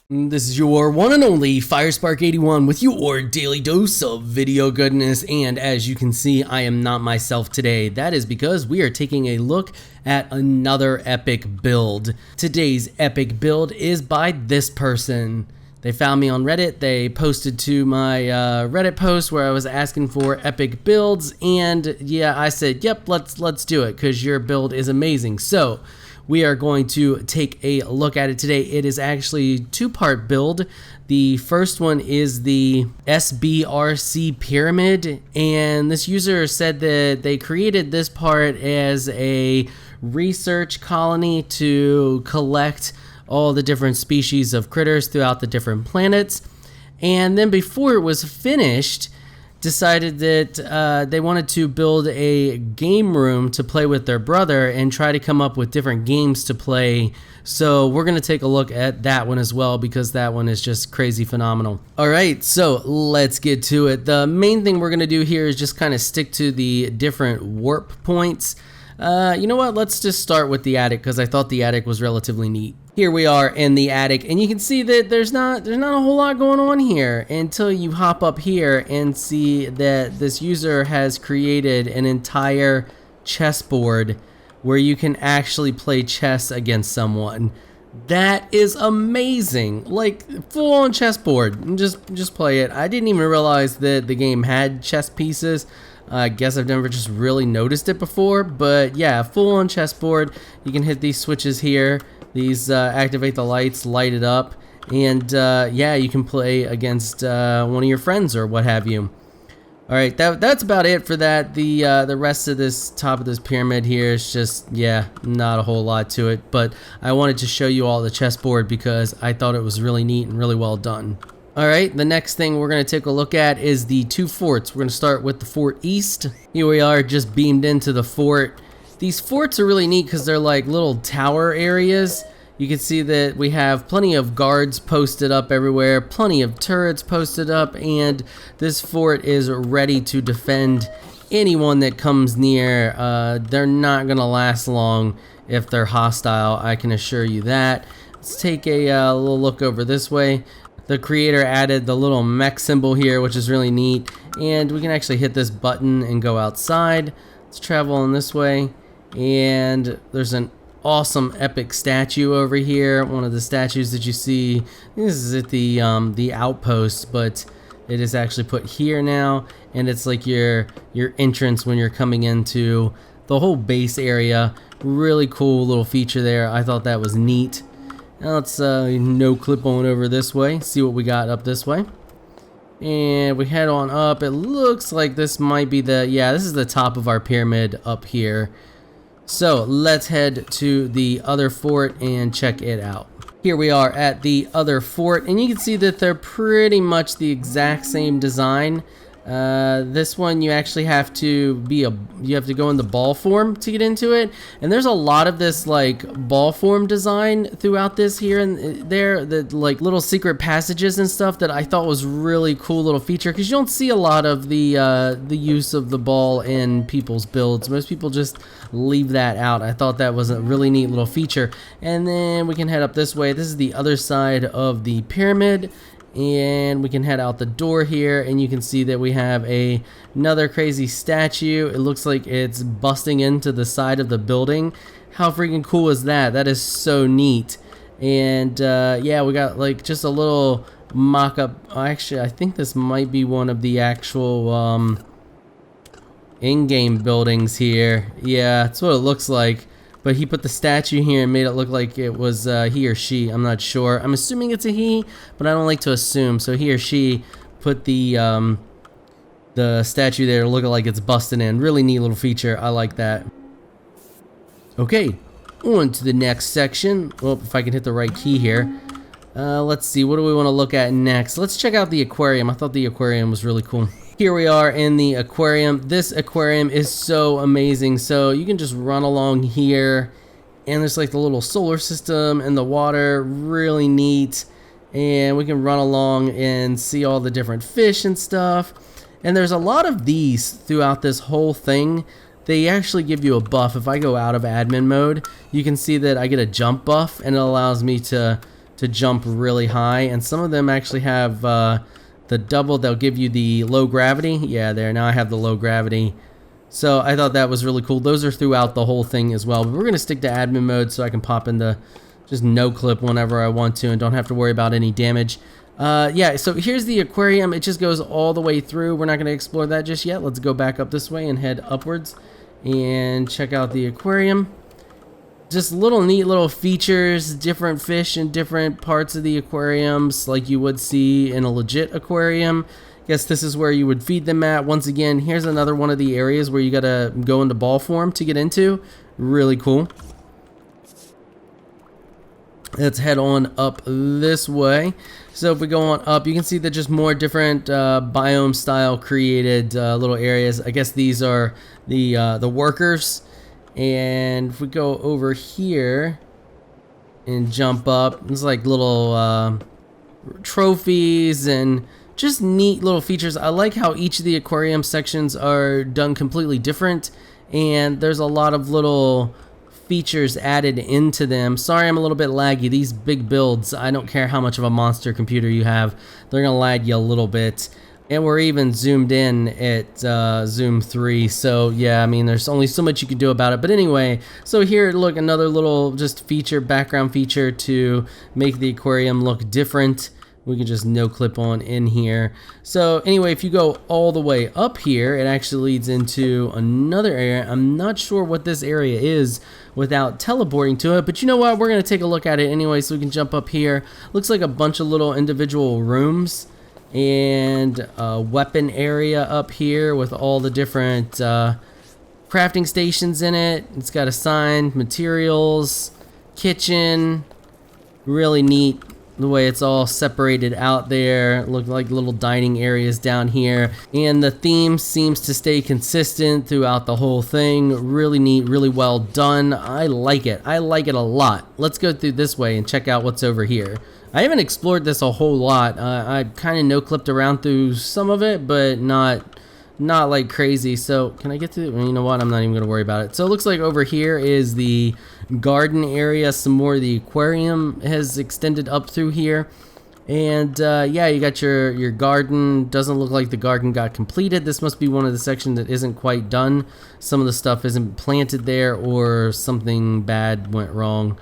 This is your one and only Firespark81 with your daily dose of video goodness, and as you can see, I am not myself today. That is because we are taking a look at another epic build. Today's epic build is by this person. They found me on Reddit, they posted to my Reddit post where I was asking for epic builds, and yeah, I said, yep, let's do it, because your build is amazing. So we are going to take a look at it today. It is actually a two-part build. The first one is the SBRC pyramid, and this user said that they created this part as a research colony to collect all the different species of critters throughout the different planets. And then before it was finished, decided that they wanted to build a game room to play with their brother and try to come up with different games to play. So we're going to take a look at that one as well, because that one is just crazy phenomenal. All right, so let's get to it. The main thing we're going to do here is just kind of stick to the different warp points. You know what, let's just start with the attic, because I thought the attic was relatively neat. Here we are in the attic, and you can see that there's not a whole lot going on here until you hop up here and see that this user has created an entire chessboard where you can actually play chess against someone. That is amazing, like full-on chessboard. Just play it. I didn't even realize that the game had chess pieces. I guess I've never just really noticed it before, but yeah, full-on chessboard. You can hit these switches here. These activate the lights, light it up, and yeah, you can play against one of your friends or what have you. All right, that's about it for that. The rest of this top of this pyramid here is just, yeah, not a whole lot to it, but I wanted to show you all the chessboard because I thought it was really neat and really well done. All right, the next thing we're going to take a look at is the two forts. We're going to start with the Fort East. Here we are, just beamed into the fort. These forts are really neat because they're like little tower areas. You can see that we have plenty of guards posted up everywhere, plenty of turrets posted up, and this fort is ready to defend anyone that comes near. They're not going to last long if they're hostile, I can assure you that. Let's take a little look over this way. The creator added the little mech symbol here, which is really neat, and we can actually hit this button and go outside. Let's travel in this way, and there's an awesome epic statue over here. One of the statues that you see, this is at the outpost, but it is actually put here now, and it's like your entrance when you're coming into the whole base area. Really cool little feature there. I thought that was neat. Now let's no clip on over this way, see what we got up this way. And we head on up. It looks like this might be this is the top of our pyramid up here. So let's head to the other fort and check it out. Here we are at the other fort, and you can see that they're pretty much the exact same design. This one you actually have to go in the ball form to get into it, and there's a lot of this like ball form design throughout this here and there, the like little secret passages and stuff that I thought was really cool little feature, because you don't see a lot of the use of the ball in people's builds. Most people just leave that out. I thought that was a really neat little feature. And then we can head up this way. This is the other side of the pyramid, and we can head out the door here, and you can see that we have another crazy statue. It looks like it's busting into the side of the building. How freaking cool is that? That is so neat. And yeah, we got like just a little mock-up. Actually, I think this might be one of the actual in-game buildings here. Yeah, that's what it looks like. But he put the statue here and made it look like it was he or she. I'm not sure. I'm assuming it's a he, but I don't like to assume. So he or she put the statue there to look like it's busting in. Really neat little feature. I like that. Okay, on to the next section. Well, if I can hit the right key here. Let's see. What do we want to look at next? Let's check out the aquarium. I thought the aquarium was really cool. Here we are in the aquarium. This aquarium is so amazing. So you can just run along here, and there's like the little solar system and the water, really neat. And we can run along and see all the different fish and stuff. And there's a lot of these throughout this whole thing. They actually give you a buff. If I go out of admin mode, you can see that I get a jump buff, and it allows me to to jump really high, and some of them actually have the double. They'll give you the low gravity. Yeah, there, now I have the low gravity. So I thought that was really cool. Those are throughout the whole thing as well, but we're gonna stick to admin mode so I can pop in the just no clip whenever I want to and don't have to worry about any damage. Yeah, so here's the aquarium. It just goes all the way through. We're not going to explore that just yet. Let's go back up this way and head upwards and check out the aquarium. Just little neat little features, different fish in different parts of the aquariums like you would see in a legit aquarium. Guess this is where you would feed them at. Once again, here's another one of the areas where you got to go into ball form to get into. Really cool. Let's head on up this way. So if we go on up, you can see that just more different biome style created little areas. I guess these are the workers. And if we go over here and jump up, it's like little trophies and just neat little features. I like how each of the aquarium sections are done completely different, and there's a lot of little features added into them. Sorry, I'm a little bit laggy. These big builds, I don't care how much of a monster computer you have, they're gonna lag you a little bit. And we're even zoomed in at zoom 3, so yeah, I mean, there's only so much you can do about it. But anyway, so here, look, another little just feature, background feature to make the aquarium look different. We can just no clip on in here. So anyway, if you go all the way up here, it actually leads into another area. I'm not sure what this area is without teleporting to it, but you know what? We're gonna take a look at it anyway, so we can jump up here. Looks like a bunch of little individual rooms and a weapon area up here with all the different crafting stations in it. It's got assigned materials, kitchen, really neat. The way it's all separated out there. Look like little dining areas down here, and the theme seems to stay consistent throughout the whole thing. Really neat, really well done. I like it. I like it a lot. Let's go through this way and check out what's over here. I haven't explored this a whole lot. I kind of no-clipped around through some of it, but not like crazy. So can I get to, you know what, I'm not even gonna worry about it. So it looks like over here is the garden area. Some more of the aquarium has extended up through here, and yeah, you got your garden. Doesn't look like the garden got completed. This must be one of the sections that isn't quite done. Some of the stuff isn't planted there, or something bad went wrong.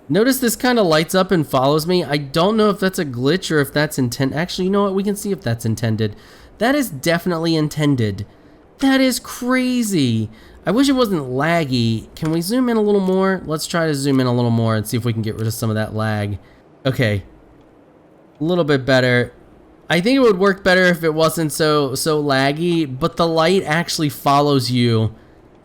Notice this kind of lights up and follows me. I don't know if that's a glitch or if that's intended. Actually, you know what, we can see if that's intended. That is definitely intended. That is crazy. I wish it wasn't laggy. Can we zoom in a little more? Let's try to zoom in a little more and see if we can get rid of some of that lag. Okay. A little bit better. I think it would work better if it wasn't so laggy, but the light actually follows you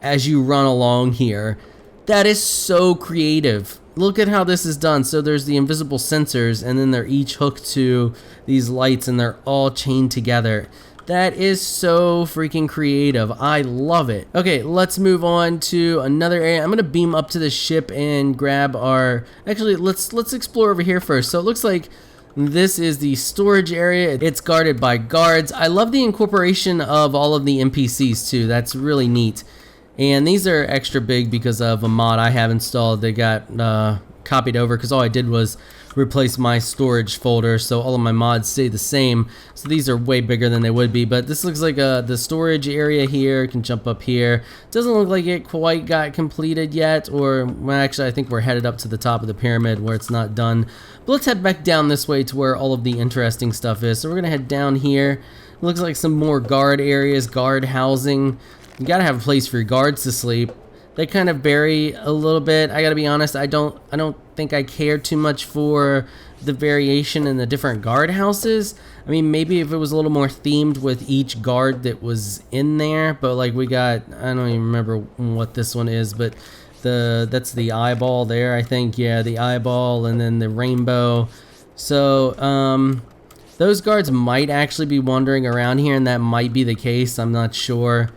as you run along here. That is so creative. Look at how this is done. So there's the invisible sensors, and then they're each hooked to these lights, and they're all chained together. That is so freaking creative. I love it. Okay, let's move on to another area. I'm gonna beam up to the ship and grab our, actually let's explore over here first. So it looks like this is the storage area. It's guarded by guards. I love the incorporation of all of the NPCs too. That's really neat. And these are extra big because of a mod I have installed. They got copied over because all I did was replace my storage folder, so all of my mods stay the same. So these are way bigger than they would be, but this looks like the storage area here. Can jump up here. Doesn't look like it quite got completed yet, or well, actually I think we're headed up to the top of the pyramid where it's not done. But let's head back down this way to where all of the interesting stuff is. So we're gonna head down here. Looks like some more guard areas, guard housing. You gotta have a place for your guards to sleep. They kind of vary a little bit. I gotta be honest, I don't think I care too much for the variation in the different guard houses. I mean, maybe if it was a little more themed with each guard that was in there, but like we got, I don't even remember what this one is, but that's the eyeball there, I think. Yeah, the eyeball, and then the rainbow. So those guards might actually be wandering around here, and that might be the case. I'm not sure.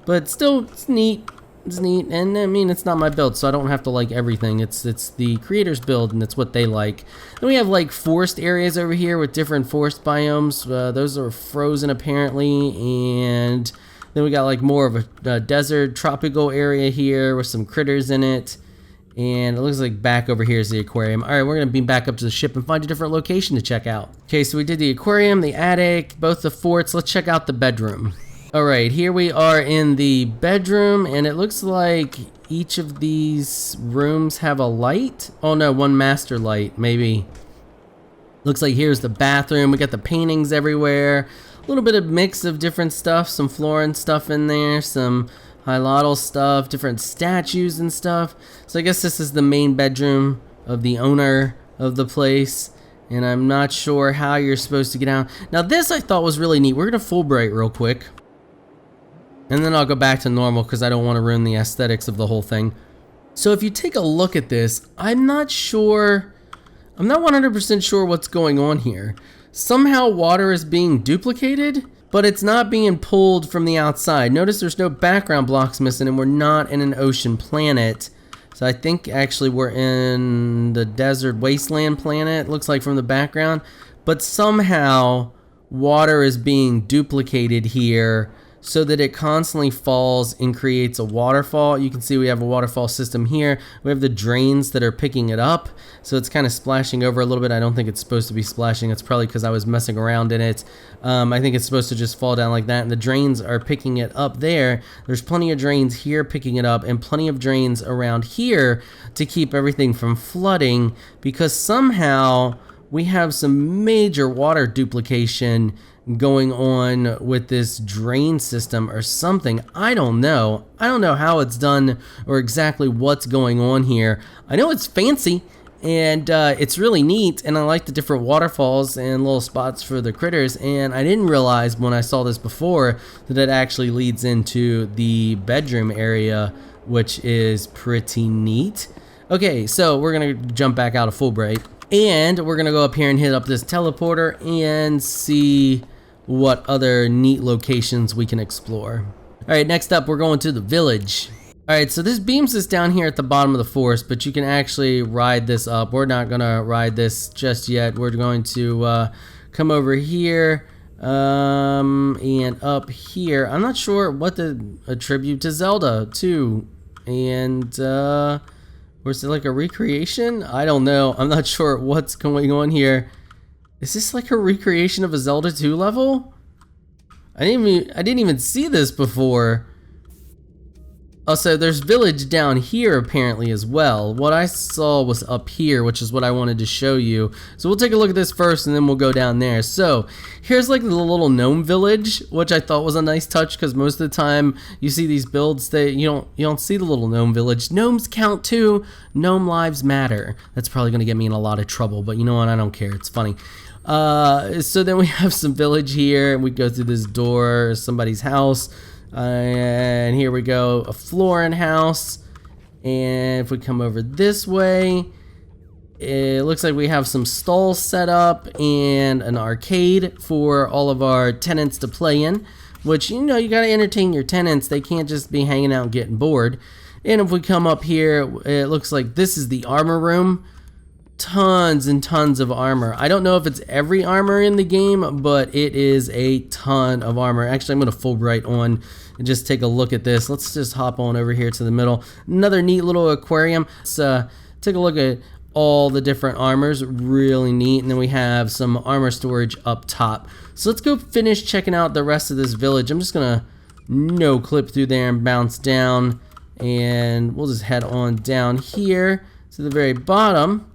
But still, it's neat. It's neat, and I mean, it's not my build, so I don't have to like everything. It's the creator's build, and it's what they like. Then we have like forest areas over here with different forest biomes. Those are frozen apparently, and then we got like more of a desert tropical area here with some critters in it. And it looks like back over here is the aquarium. All right, we're gonna beam back up to the ship and find a different location to check out. Okay, so we did the aquarium, the attic, both the forts. Let's check out the bedroom. All right, here we are in the bedroom, and it looks like each of these rooms have a light. Oh no, one master light, maybe. Looks like here's the bathroom. We got the paintings everywhere. A little bit of mix of different stuff, some Florin stuff in there, some Hilotl stuff, different statues and stuff. So I guess this is the main bedroom of the owner of the place, and I'm not sure how you're supposed to get out. Now this I thought was really neat. We're gonna Fulbright real quick, and then I'll go back to normal because I don't want to ruin the aesthetics of the whole thing. So if you take a look at this, I'm not 100% sure what's going on here. Somehow water is being duplicated, but it's not being pulled from the outside. Notice there's no background blocks missing, and we're not in an ocean planet. So I think actually we're in the desert wasteland planet, looks like from the background. But somehow water is being duplicated here so that it constantly falls and creates a waterfall. You can see we have a waterfall system here. We have the drains that are picking it up, so it's kind of splashing over a little bit. I don't think it's supposed to be splashing. It's probably because I was messing around in it. I think it's supposed to just fall down like that, and the drains are picking it up there. There's plenty of drains here picking it up, and plenty of drains around here to keep everything from flooding, because somehow we have some major water duplication going on with this drain system or something. I don't know. I don't know how it's done or exactly what's going on here. I know it's fancy and it's really neat, and I like the different waterfalls and little spots for the critters, and I didn't realize when I saw this before that it actually leads into the bedroom area, which is pretty neat. Okay, so we're gonna jump back out of Fulbright, and we're gonna go up here and hit up this teleporter and see what other neat locations we can explore. All right, next up we're going to the village. All right, so this beams us down here at the bottom of the forest, but you can actually ride this up. We're not gonna ride this just yet. We're going to come over here and up here. I'm not sure what to attribute to Zelda too, and was it like a recreation? I don't know. I'm not sure what's going on here. Is this like a recreation of a Zelda 2 level? I didn't even see this before. Also, there's village down here apparently as well. What I saw was up here, which is what I wanted to show you. So we'll take a look at this first and then we'll go down there. So here's like the little gnome village, which I thought was a nice touch, because most of the time you see these builds that you don't see the little gnome village. Gnomes count too. Gnome lives matter. That's probably gonna get me in a lot of trouble, but you know what? I don't care. It's funny. So then we have some village here, and we go through this door, somebody's house. And here we go, a Florin house. And if we come over this way, it looks like we have some stalls set up and an arcade for all of our tenants to play in, which, you know, you gotta entertain your tenants. They can't just be hanging out and getting bored. And if we come up here, it looks like this is the armor room. Tons and tons of armor. I don't know if it's every armor in the game, but it is a ton of armor. Actually, I'm going to Fulbright on and just take a look at this. Let's just hop on over here to the middle. Another neat little aquarium. Let's take a look at all the different armors. Really neat. And then we have some armor storage up top. So let's go finish checking out the rest of this village. I'm just going to no clip through there and bounce down, and we'll just head on down here to the very bottom.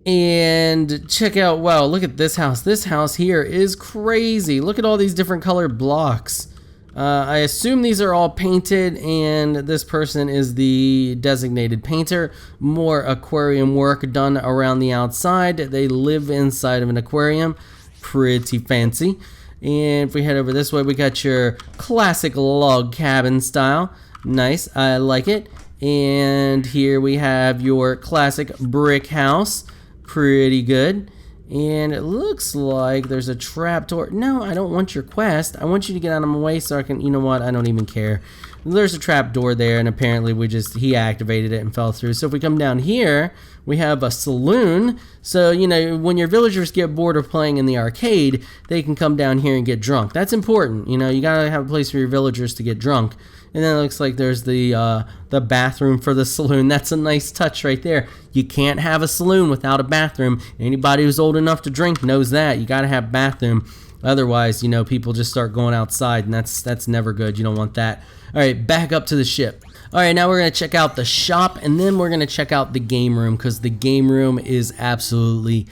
And check out, wow, look at this house. This house here is crazy. Look at all these different colored blocks. I assume these are all painted, and this person is the designated painter. More aquarium work done around the outside. They live inside of an aquarium. Pretty fancy. And if we head over this way, we got your classic log cabin style. Nice, I like it. And here we have your classic brick house. Pretty good. And it looks like there's a trapdoor. No, I don't want your quest. I want you to get out of my way so I can, you know what, I don't even care. There's a trapdoor there, and apparently he activated it and fell through. So if we come down here, we have a saloon. So, you know, when your villagers get bored of playing in the arcade, they can come down here and get drunk. That's important. You know, you gotta have a place for your villagers to get drunk. And then it looks like there's the bathroom for the saloon. That's a nice touch right there. You can't have a saloon without a bathroom. Anybody who's old enough to drink knows that. You got to have a bathroom. Otherwise, you know, people just start going outside, and that's never good. You don't want that. All right, back up to the ship. All right, now we're going to check out the shop, and then we're going to check out the game room, because the game room is absolutely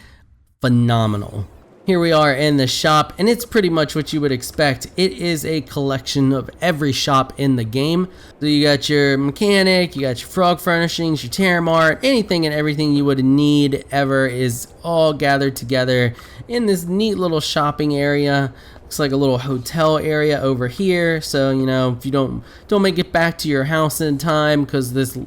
phenomenal. Here we are in the shop, and it's pretty much what you would expect. It is a collection of every shop in the game. So you got your mechanic, you got your frog furnishings, your Terramart, anything and everything you would need ever is all gathered together in this neat little shopping area. Looks like a little hotel area over here. So, you know, if you don't make it back to your house in time because this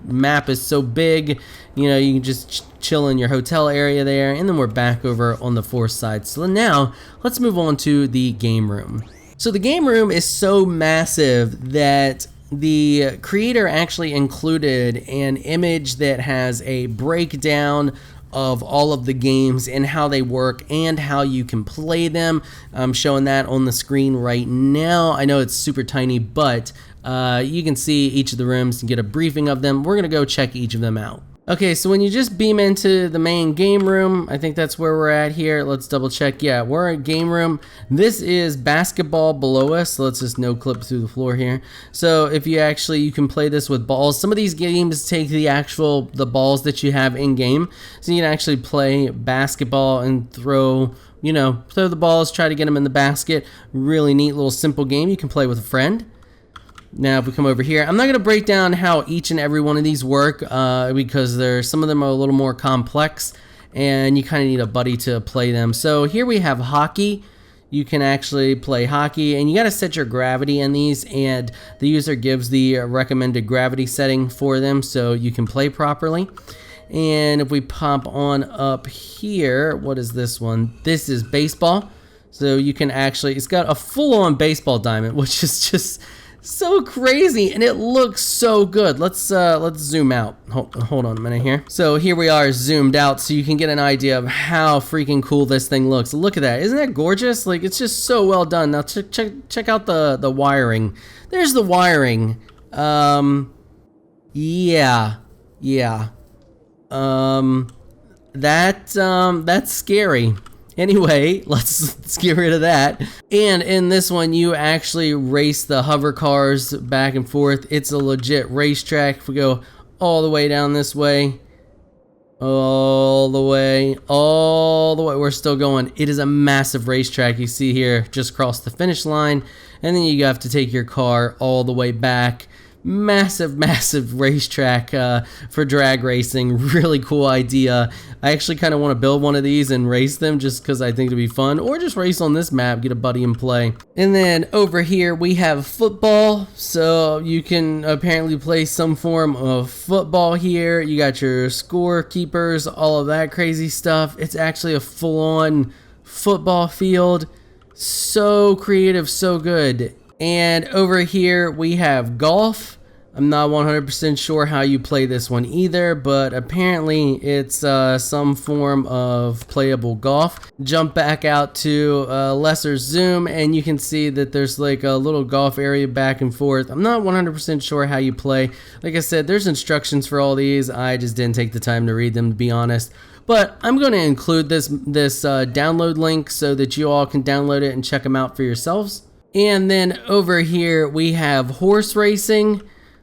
map is so big, you know, you can just chill in your hotel area there. And then we're back over on the fourth side. So now let's move on to the game room. So the game room is so massive that the creator actually included an image that has a breakdown of all of the games and how they work and how you can play them. I'm showing that on the screen right now. I know it's super tiny, but you can see each of the rooms and get a briefing of them. We're gonna go check each of them out. Okay, so when you just beam into the main game room, I think that's where we're at here. Let's double check. Yeah, we're in game room. This is basketball below us. So let's just no clip through the floor here. So if you can play this with balls. Some of these games take the balls that you have in game. So you can actually play basketball and throw the balls, try to get them in the basket. Really neat little simple game you can play with a friend. Now if we come over here, I'm not going to break down how each and every one of these work because some of them are a little more complex and you kind of need a buddy to play them. So here we have hockey. You can actually play hockey and you got to set your gravity in these, and the user gives the recommended gravity setting for them so you can play properly. And if we pop on up here, what is this one? This is baseball. So you can it's got a full-on baseball diamond, which is just so crazy, and it looks so good. Let's zoom out. Hold on a minute here. So here we are zoomed out so you can get an idea of how freaking cool this thing looks. Look at that. Isn't that gorgeous? Like, it's just so well done. Now check out the wiring. There's the wiring. Yeah. That's scary. Anyway, let's get rid of that. And in this one, you actually race the hover cars back and forth. It's a legit racetrack. If we go all the way down this way, all the way, we're still going. It is a massive racetrack. You see here, just cross the finish line, and then you have to take your car all the way back. Massive racetrack for drag racing. Really cool idea. I actually kind of want to build one of these and race them just because I think it'd be fun, or just race on this map, get a buddy and play. And then over here we have football, so you can apparently play some form of football here. You got your scorekeepers, all of that crazy stuff. It's actually a full-on football field. So creative, so good. And over here we have golf. I'm not 100% sure how you play this one either, but apparently it's some form of playable golf. Jump back out to lesser zoom and you can see that there's like a little golf area back and forth. I'm not 100% sure how you play. Like I said, there's instructions for all these. I just didn't take the time to read them, to be honest. But I'm going to include this download link so that you all can download it and check them out for yourselves. And then over here we have horse racing.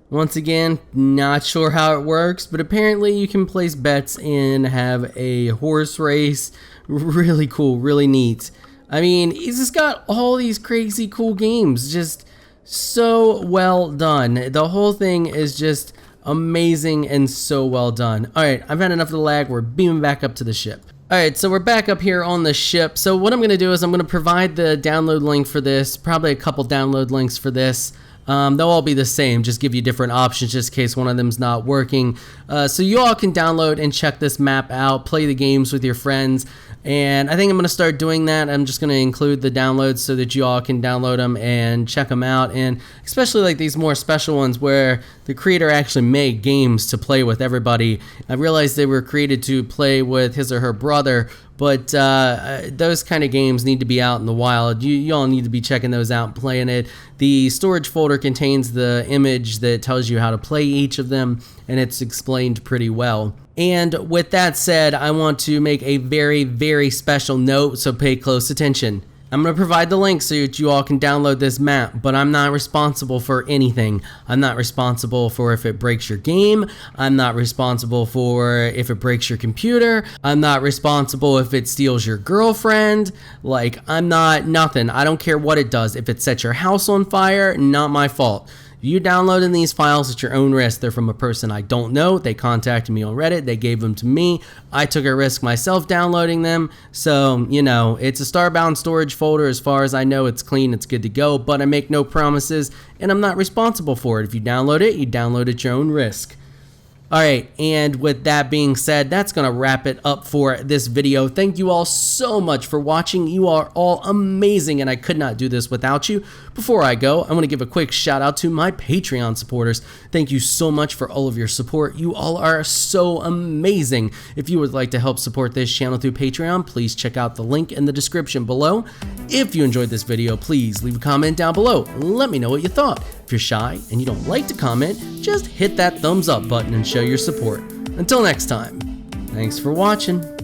Once again, not sure how it works, but apparently you can place bets and have a horse race. Really cool, really neat. I mean, he's just got all these crazy cool games, just so well done. The whole thing is just amazing and so well done. All right, I've had enough of the lag. We're beaming back up to the ship. Alright, so we're back up here on the ship. So what I'm going to do is I'm going to provide the download link for this, probably a couple download links for this. They'll all be the same, just give you different options just in case one of them's not working. So you all can download and check this map out, play the games with your friends. And I think I'm going to start doing that. I'm just going to include the downloads so that you all can download them and check them out. And especially like these more special ones where the creator actually made games to play with everybody. I realized they were created to play with his or her brother, but those kind of games need to be out in the wild. You all need to be checking those out and playing it. The storage folder contains the image that tells you how to play each of them, and it's explained pretty well. And with that said, I want to make a very, very special note, so pay close attention. I'm going to provide the link so that you all can download this map, but I'm not responsible for anything. I'm not responsible for if it breaks your game. I'm not responsible for if it breaks your computer. I'm not responsible if it steals your girlfriend. Like, I'm not nothing. I don't care what it does. If it sets your house on fire, not my fault. You downloading these files at your own risk. They're from a person I don't know. They contacted me on Reddit. They gave them to me. I took a risk myself downloading them. So, you know, it's a Starbound storage folder. As far as I know, it's clean. It's good to go. But I make no promises, and I'm not responsible for it. If you download it, you download at your own risk. Alright, and with that being said, that's going to wrap it up for this video. Thank you all so much for watching. You are all amazing, and I could not do this without you. Before I go, I want to give a quick shout out to my Patreon supporters. Thank you so much for all of your support. You all are so amazing. If you would like to help support this channel through Patreon, please check out the link in the description below. If you enjoyed this video, please leave a comment down below. Let me know what you thought. If you're shy and you don't like to comment, just hit that thumbs up button and show your support. Until next time, thanks for watching.